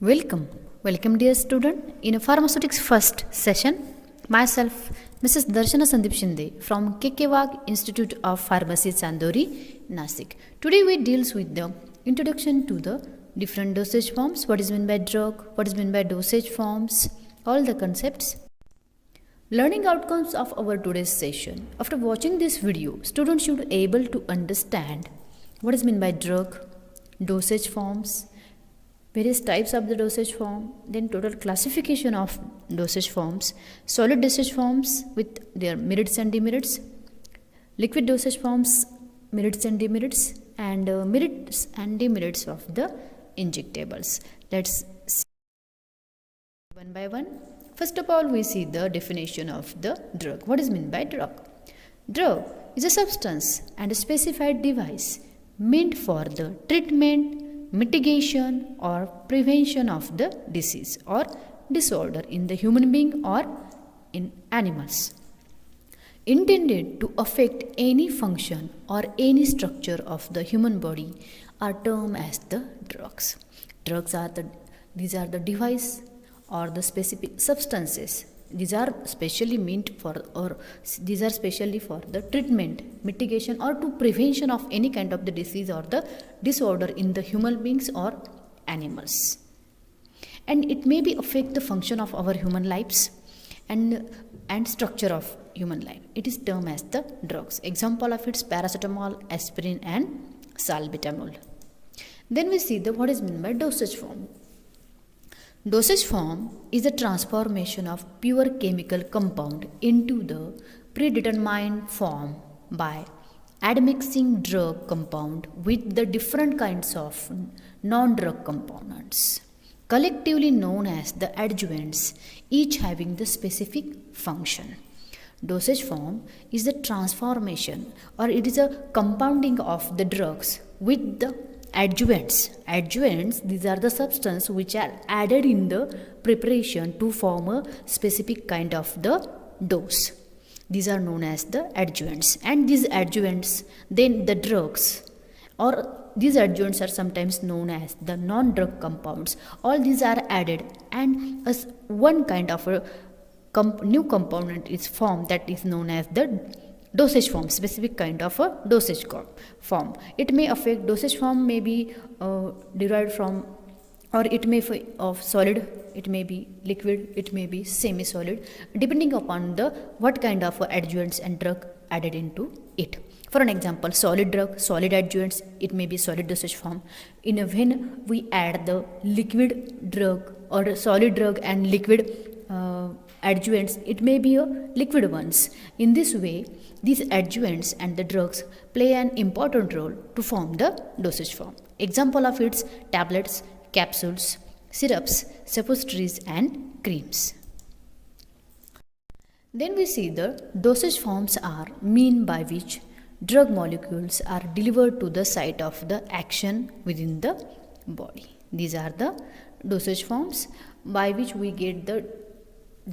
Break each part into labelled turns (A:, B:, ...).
A: Welcome, dear student. In a pharmaceutics first session, myself, Mrs. Darshana Sandeep Shinde from KK Institute of Pharmacy, Chandori, Nasik. Today we deals with the introduction to the different dosage forms, what is meant by drug, what is meant by dosage forms, all the concepts. Learning outcomes of our today's session. After watching this video, students should able to understand what is meant by drug, dosage forms, various types of the dosage form, then total classification of dosage forms, solid dosage forms with their minutes and demerits, liquid dosage forms, minutes and demerits, and merits and demerits of the injectables. Let's see one by one. First of all, we see the definition of the drug. What is meant by drug? Drug is a substance and a specified device meant for the treatment, mitigation or prevention of the disease or disorder in the human being or in animals, intended to affect any function or any structure of the human body are termed as the drugs. These are the device or the specific substances. These are specially meant for, or these are specially for the treatment, mitigation or to prevention of any kind of the disease or the disorder in the human beings or animals. And it may be affect the function of our human lives and structure of human life. It is termed as the drugs. Example of its paracetamol, aspirin and salbutamol. Then we see the what is meant by dosage form. Dosage form is a transformation of pure chemical compound into the predetermined form by admixing drug compound with the different kinds of non-drug components, collectively known as the adjuvants, each having the specific function. Dosage form is the transformation or it is a compounding of the drugs with the adjuvants. These are the substances which are added in the preparation to form a specific kind of the dose. These are known as the adjuvants, and these adjuvants, then the drugs, or these adjuvants are sometimes known as the non-drug compounds. All these are added, and as one kind of a new component is formed, that is known as the dosage form, specific kind of a dosage form. It may affect dosage form may be derived from, or it may be of solid, it may be liquid, it may be semi-solid, depending upon the what kind of adjuvants and drug added into it. For an example, solid drug, solid adjuvants, it may be solid dosage form. When we add the liquid drug or solid drug and liquid adjuvants, it may be a liquid ones. In this way, these adjuvants and the drugs play an important role to form the dosage form. Example of its tablets, capsules, syrups, suppositories and creams. Then we see the dosage forms are mean by which drug molecules are delivered to the site of the action within the body. These are the dosage forms by which we get the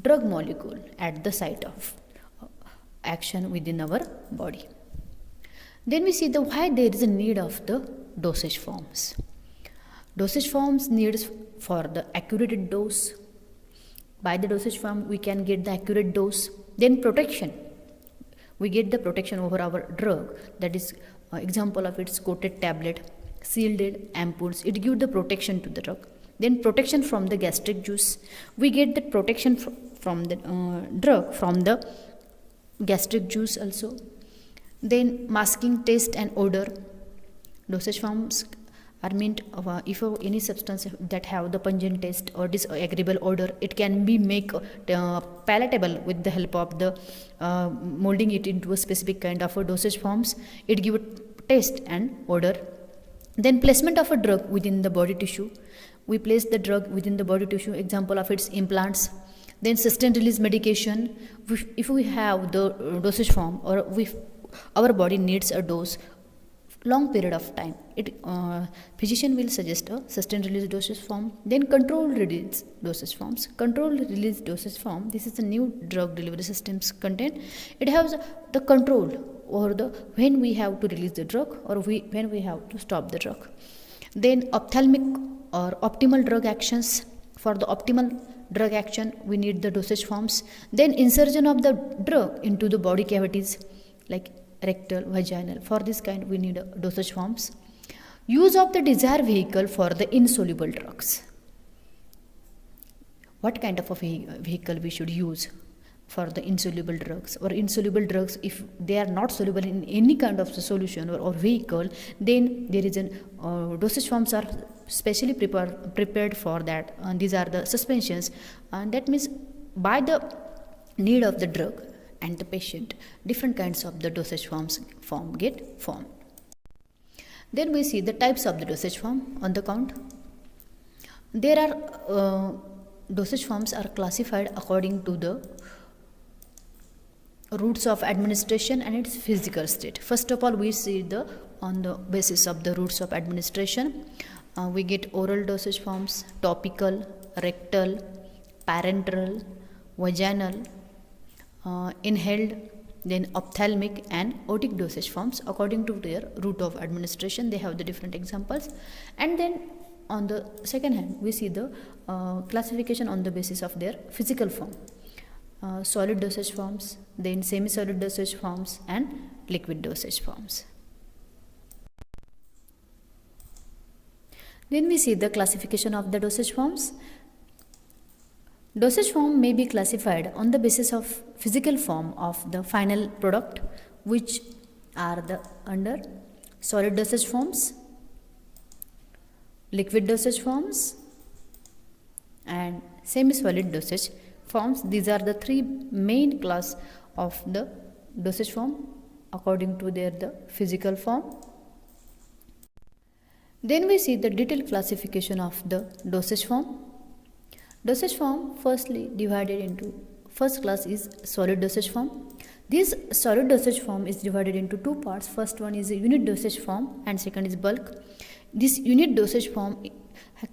A: drug molecule at the site of action within our body. Then we see the why there is a need of the dosage forms. Dosage forms needs for the accurate dose. By the dosage form we can get the accurate dose. Then protection. We get the protection over our drug, that is example of its coated tablet, sealed ampoules. It gives the protection to the drug. Then protection from the gastric juice. We get the protection from the drug from the gastric juice also. Then masking, taste and odor. Dosage forms are meant if any substance that have the pungent taste or disagreeable odor, it can be make palatable with the help of the molding it into a specific kind of a dosage forms. It give taste and odor. Then placement of a drug within the body tissue. We place the drug within the body tissue, example of its implants. Then sustained release medication. If we have the dosage form or our body needs a dose long period of time, physician will suggest a sustained release dosage form. Then controlled release dosage forms. Controlled release dosage form, this is the new drug delivery systems content. It has the control or the when we have to release the drug or when we have to stop the drug. Then ophthalmic or optimal drug actions. For the optimal drug action, we need the dosage forms. Then insertion of the drug into the body cavities like rectal, vaginal. For this kind, we need dosage forms. Use of the desired vehicle for the insoluble drugs. What kind of a vehicle we should use for the insoluble drugs? Or insoluble drugs, if they are not soluble in any kind of solution or vehicle, then there is an dosage forms are specially prepared for that. And these are the suspensions, and that means by the need of the drug and the patient, different kinds of the dosage form get formed. Then we see the types of the dosage form on the count. There are dosage forms are classified according to the routes of administration and its physical state. First of all, we see on the basis of the routes of administration, we get oral dosage forms, topical, rectal, parenteral, vaginal, inhaled, then ophthalmic and otic dosage forms. According to their route of administration, they have the different examples. And then on the second hand, we see the classification on the basis of their physical form. Solid dosage forms, then semi-solid dosage forms and liquid dosage forms. Then we see the classification of the dosage forms. Dosage form may be classified on the basis of physical form of the final product, which are under solid dosage forms, liquid dosage forms and semi-solid dosage forms. These are the three main class of the dosage form according to the physical form. Then we see the detailed classification of the dosage form. Dosage form firstly divided into, first class is solid dosage form. This solid dosage form is divided into two parts. First one is a unit dosage form and second is bulk. This unit dosage form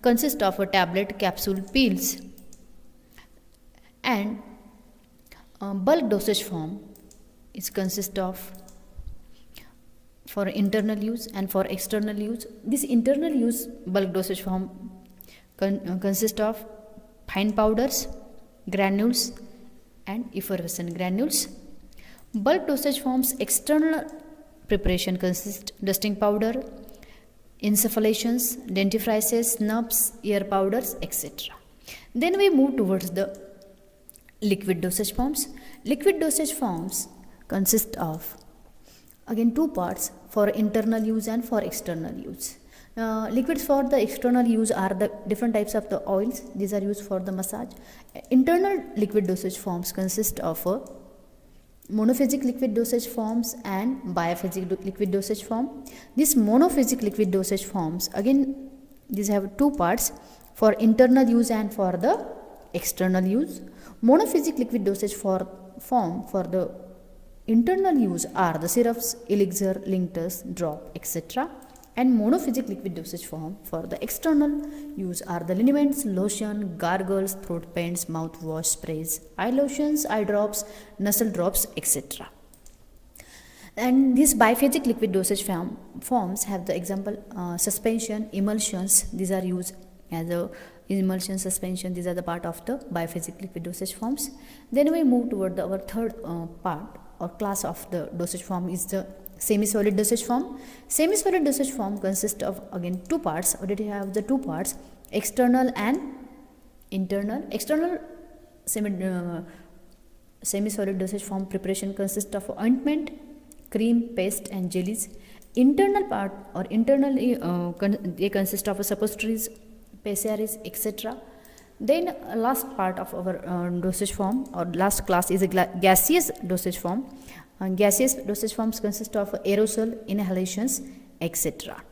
A: consists of a tablet, capsule, pills, and bulk dosage form is consist of for internal use and for external use. This internal use bulk dosage form consists of fine powders, granules and effervescent granules. Bulk dosage forms external preparation consist dusting powder, insufflations, dentifrices, nubs, ear powders, etc. Then we move towards the liquid dosage forms. Liquid dosage forms consist of again two parts, for internal use and for external use. Liquids for the external use are the different types of the oils. These are used for the massage. Internal liquid dosage forms consist of monophasic liquid dosage forms and biphasic liquid dosage form. These monophasic liquid dosage forms, again these have two parts, for internal use and for the external use. Monophasic liquid dosage form for the internal use are the syrups, elixir, linctus, drop, etc. And monophasic liquid dosage form for the external use are the liniments, lotion, gargles, throat paints, mouthwash, sprays, eye lotions, eye drops, nasal drops, etc. And these biphasic liquid dosage forms have the example suspension, emulsions. These are used as a emulsion, suspension. These are the part of the biphasic liquid dosage forms. Then we move toward our third part or class of the dosage form is the semi-solid dosage form. Semi-solid dosage form consists of again two parts. Already have the two parts, external and internal. External semi-solid dosage form preparation consists of ointment, cream, paste and jellies. Internal part or internally they consist of suppositories, pessaries, etc. Then last part of our dosage form or last class is a gaseous dosage form. Gaseous dosage forms consist of aerosol, inhalations, etc.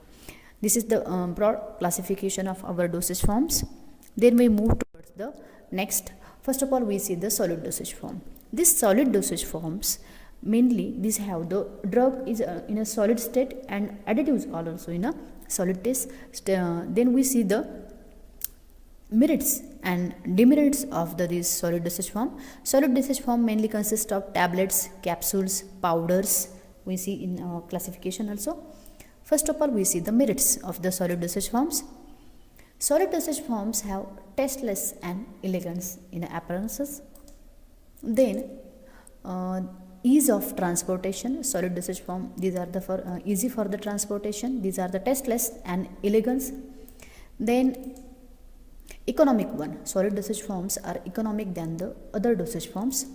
A: This is the broad classification of our dosage forms. Then we move towards the next. First of all, we see the solid dosage form. These solid dosage forms, mainly these have the drug is in a solid state and additives are also in a solid state. Then we see the merits and demerits of this solid dosage form. Solid dosage form mainly consists of tablets, capsules, powders. We see in classification also. First of all, we see the merits of the solid dosage forms. Solid dosage forms have tasteless and elegance in appearances. Then ease of transportation. Solid dosage form, these are the for easy for the transportation. These are the tasteless and elegance. Then economic one. Solid dosage forms are economic than the other dosage forms.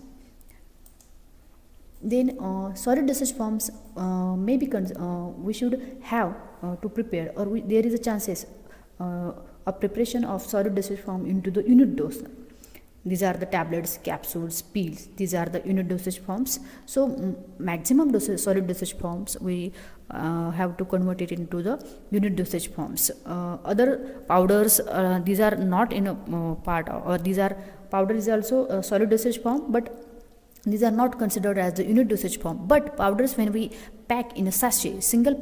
A: Then solid dosage forms may be we should have to prepare, or there is a chances of preparation of solid dosage form into the unit dose. These are the tablets, capsules, pills. These are the unit dosage forms. So maximum dosage, solid dosage forms, we have to convert it into the unit dosage forms. Other powders, these are not in a part, or these are powder is also a solid dosage form, but these are not considered as the unit dosage form. But powders, when we pack in a sachet, single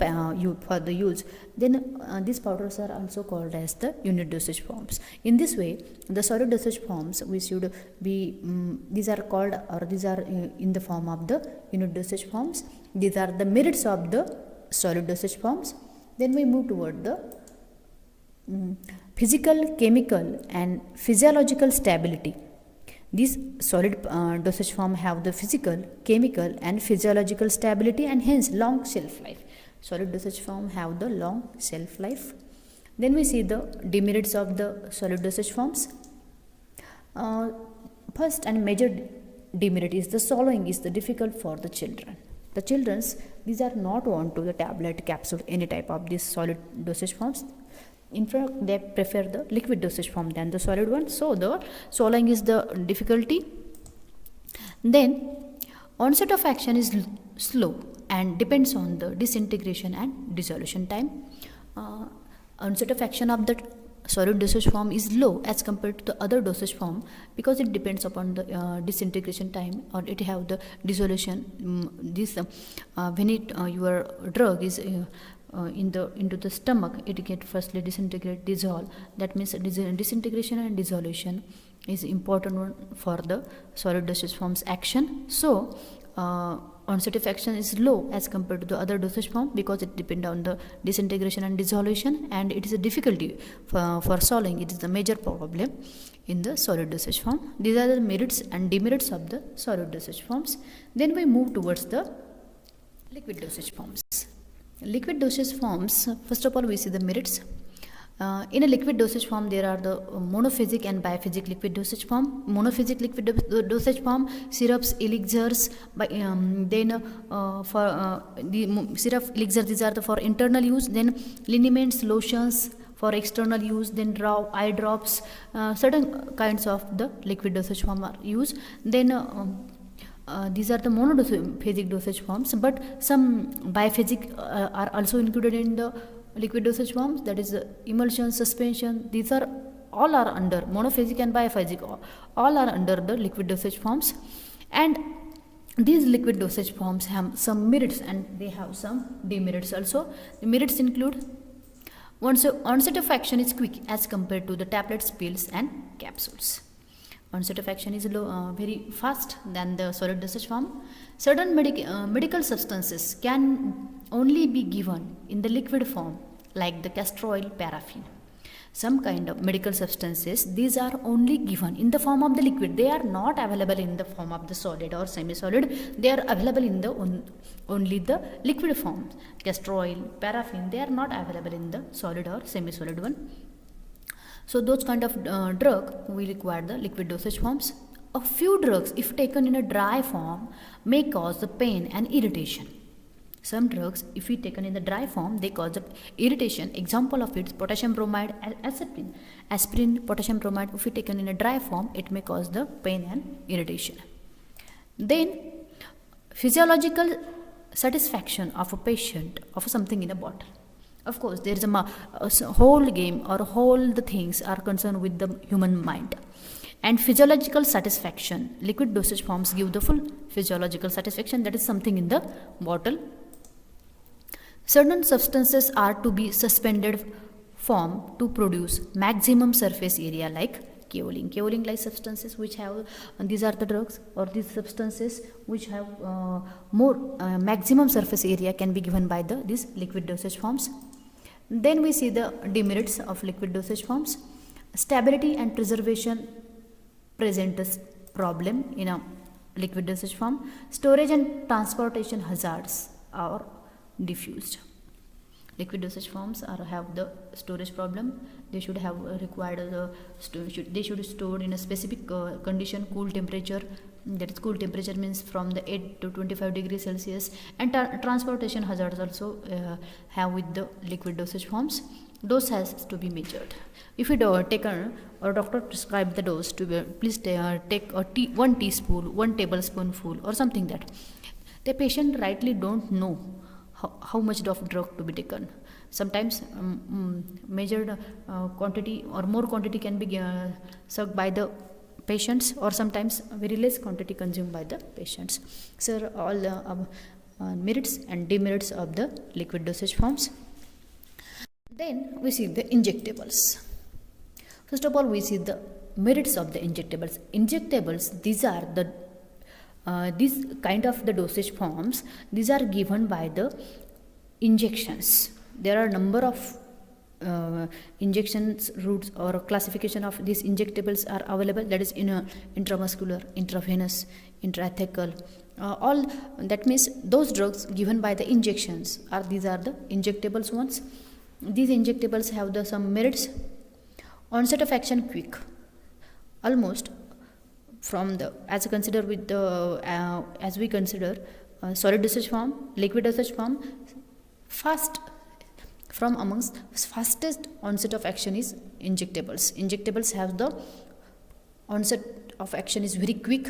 A: for the use, then these powders are also called as the unit dosage forms. In this way, the solid dosage forms, we should be these are called, or these are in the form of the unit dosage forms. These are the merits of the solid dosage forms. Then we move toward the physical, chemical and physiological stability. These solid dosage form have the physical, chemical and physiological stability, and hence long shelf life. Solid dosage form have the long shelf life. Then we see the demerits of the solid dosage forms. First and major demerit is the swallowing is the difficult for the children. The children's, these are not want to the tablet, capsule, any type of these solid dosage forms. In fact, they prefer the liquid dosage form than the solid one. So the swallowing is the difficulty. Then onset of action is slow and depends on the disintegration and dissolution time. Onset of action of the solid dosage form is low as compared to the other dosage form, because it depends upon the disintegration time, or it have the dissolution. When your drug is into the stomach, it get firstly disintegrate, dissolve. That means disintegration and dissolution is important one for the solid dosage forms action. So onset of action is low as compared to the other dosage form, because it depends on the disintegration and dissolution, and it is a difficulty for swallowing. It is the major problem in the solid dosage form. These are the merits and demerits of the solid dosage forms. Then we move towards the liquid dosage forms. Liquid dosage forms, first of all, we see the merits. In a liquid dosage form, there are the monophasic and biphasic liquid dosage form. Monophasic liquid dosage form, syrups, elixirs. Then for the syrup, elixir, these are the for internal use. Then liniments, lotions for external use. Then eye drops. Certain kinds of the liquid dosage form are used. Then these are the monophasic dosage forms, but some biphasic are also included in the liquid dosage forms, that is emulsion, suspension. These are all are under monophasic and biphasic, all are under the liquid dosage forms. And these liquid dosage forms have some merits and they have some demerits also. The merits include onset of action is quick as compared to the tablets, pills and capsules. Onset of action is very fast than the solid dosage form. Certain medical substances can only be given in the liquid form, like the castor oil, paraffin. Some kind of medical substances, these are only given in the form of the liquid. They are not available in the form of the solid or semi-solid. They are available in the only the liquid form. Castor oil, paraffin, they are not available in the solid or semi-solid one. So those kind of drug we require the liquid dosage forms. A few drugs, if taken in a dry form, may cause the pain and irritation. Some drugs, if we taken in the dry form, they cause the irritation. Example of it, potassium bromide, aspirin. Aspirin, potassium bromide, if we taken in a dry form, it may cause the pain and irritation. Then physiological satisfaction of a patient of something in a bottle. Of course, there is a whole game or whole the things are concerned with the human mind. And physiological satisfaction, liquid dosage forms give the full physiological satisfaction, that is something in the bottle. Certain substances are to be suspended form to produce maximum surface area, like Kaolin like substances which have these are the drugs or these substances which have more maximum surface area can be given by these liquid dosage forms. Then we see the demerits of liquid dosage forms. Stability and preservation present a problem in a liquid dosage form. Storage and transportation hazards are diffused. Liquid dosage forms have the storage problem. They should have required they should store in a specific condition, cool temperature. That is, cool temperature means from the 8 to 25 degrees Celsius, and transportation hazards also have with the liquid dosage forms. Dose has to be measured. If you take or doctor prescribe the dose to be, please take 1 teaspoon, 1 tablespoonful or something that the patient rightly don't know how much of drug to be taken. Sometimes measured quantity or more quantity can be sucked by the patients, or sometimes very less quantity consumed by the patients. So all the merits and demerits of the liquid dosage forms. Then we see the injectables. First of all, we see the merits of the injectables. Injectables, these are the these kind of the dosage forms, these are given by the injections. There are a number of injections routes or classification of these injectables are available. That is intramuscular, intravenous, intrathecal. All that means those drugs given by the injections these are the injectables ones. These injectables have some merits. Onset of action quick, almost from the as consider with the as we consider solid dosage form, liquid dosage form, fast from amongst fastest onset of action is injectables. Injectables have the onset of action is very quick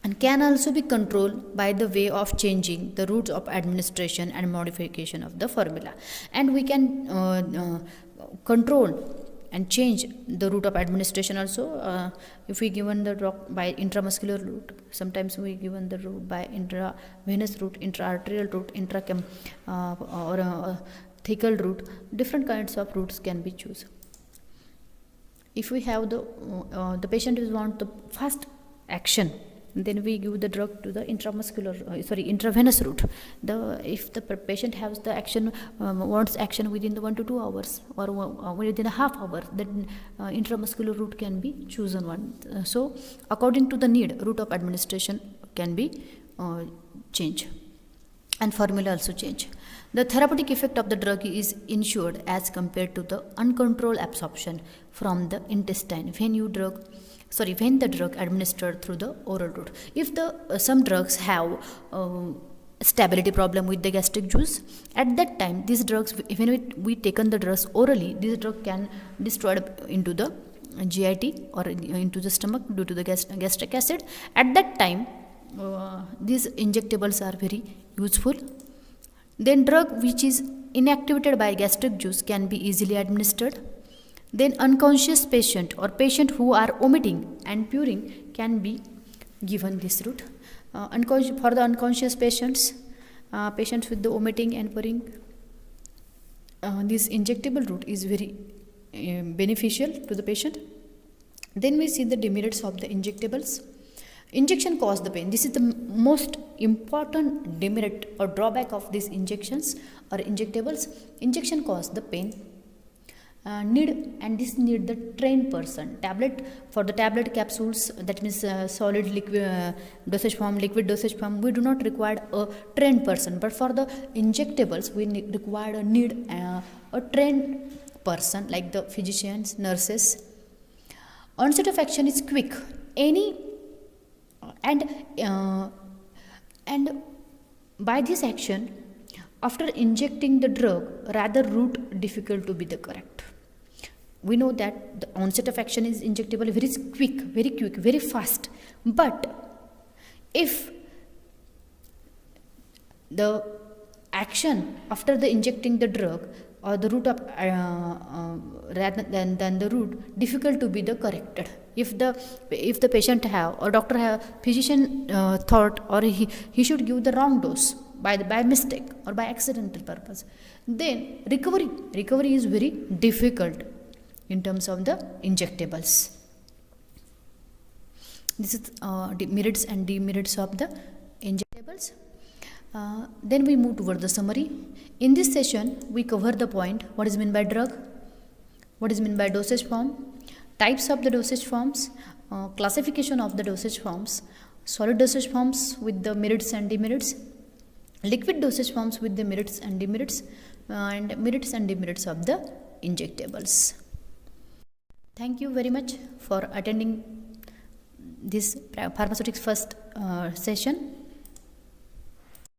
A: and can also be controlled by the way of changing the routes of administration and modification of the formula. And we can control and change the route of administration also. If we given the drug by intramuscular route, sometimes we given the route by intravenous route, intraarterial route, or thecal route. Different kinds of routes can be chosen. If we have the patient is want the fast action, then we give the drug to the intravenous route. If the patient has the action wants action within the 1 to 2 hours or within a half hour, then intramuscular route can be chosen one. So according to the need, route of administration can be changed and formula also change. The therapeutic effect of the drug is ensured as compared to the uncontrolled absorption from the intestine when the drug administered through the oral route. If some drugs have stability problem with the gastric juice, at that time these drugs, when we taken the drugs orally, this drug can destroyed into the GIT or into the stomach due to the gastric acid. At that time these injectables are very useful. Then drug which is inactivated by gastric juice can be easily administered. Then unconscious patient or patient who are omitting and puring can be given this route. For the unconscious patients, patients with the omitting and puring, this injectable route is very beneficial to the patient. Then we see the demerits of the injectables. Injection cause the pain. This is the most important demerit or drawback of these injections or injectables. Injection cause the pain. Need the trained person. For the tablet capsules, that means solid liquid dosage form, liquid dosage form, we do not require a trained person. But for the injectables, we need a trained person like the physicians, nurses. Onset of action is quick. And by this action, after injecting the drug, rather route difficult to be the correct. We know that the onset of action is injectable very quick, very fast. But if the action after the injecting the drug or the route of rather than the route difficult to be the corrected. If the patient have or doctor have physician thought or he should give the wrong dose by mistake or by accidental purpose, then recovery is very difficult in terms of the injectables. This is merits and demerits of the injectables. Then we move toward the summary. In this session, we cover the point what is meant by drug, what is meant by dosage form, types of the dosage forms, classification of the dosage forms, solid dosage forms with the merits and demerits, liquid dosage forms with the merits and demerits, and merits and demerits of the injectables. Thank you very much for attending this pharmaceutics first session.